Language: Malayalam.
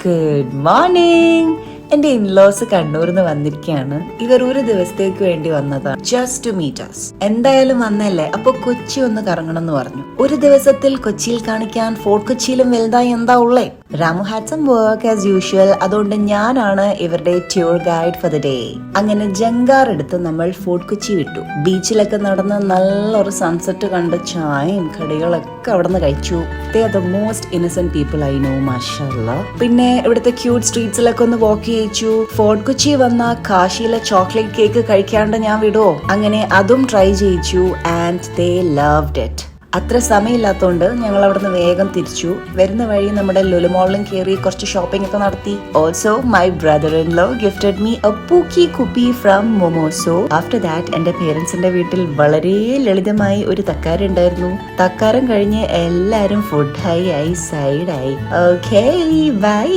Good morning. എന്റെ ഇൻലോസ് കണ്ണൂരിൽ നിന്ന് വന്നിരിക്കുകയാണ്. ഇവർ ഒരു ദിവസത്തേക്ക് വേണ്ടി വന്നതാണ്, ജസ്റ്റ് ടു മീറ്റ് us. എന്തായാലും വന്നല്ലേ, അപ്പൊ കൊച്ചി ഒന്ന് കറങ്ങണം എന്ന് പറഞ്ഞു. ഒരു ദിവസത്തിൽ കൊച്ചിയിൽ കാണിക്കാൻ ഫോർട്ട് കൊച്ചിയിലും വലുതായി എന്താ ഉള്ളേ? Ramu had some work as usual. അതുകൊണ്ട് ഞാനാണ് ഇവരുടെ tour guide for the day. അങ്ങനെ ജങ്കാർ എടുത്ത് നമ്മൾ ഫോർട്ട് കൊച്ചി വിട്ടു. ബീച്ചിലൊക്കെ നടന്ന് നല്ലൊരു സൺസെറ്റ് കണ്ട് ചായയും കടികളൊക്കെ അവിടെ നിന്ന് കഴിച്ചു. They are the most innocent people I know, mashallah. പിന്നെ ഇവിടുത്തെ ക്യൂട്ട് സ്ട്രീറ്റ്സിലൊക്കെ ഒന്ന് വാക്ക് ചെയ്യിച്ചു. ഫോർട്ട് കൊച്ചി വന്ന കാശിയിലെ ചോക്ലേറ്റ് കേക്ക് കഴിക്കാണ്ട് ഞാൻ വിടുവോ? അങ്ങനെ അതും ട്രൈ ചെയ്യിച്ചു. And they loved it. അത്ര സമയമില്ലാത്തതുകൊണ്ട് ഞങ്ങൾ അവിടുന്ന് വേഗം തിരിച്ചു. വരുന്ന വഴി നമ്മുടെ ലുലു മോളിലും കയറി കുറച്ച് ഷോപ്പിംഗ് ഒക്കെ നടത്തി. Also my brother in law gifted me a പൂക്കി കുപ്പി ഫ്രം മൊമോസോ. ആഫ്റ്റർ ദാറ്റ് എന്റെ പേരൻസിന്റെ വീട്ടിൽ വളരെ ലളിതമായി ഒരു തക്കാരം ഉണ്ടായിരുന്നു. തക്കാരം കഴിഞ്ഞ് എല്ലാരും ഫുഡ് ഹൈ ആയി, സൈഡ് ആയി. Okay, by.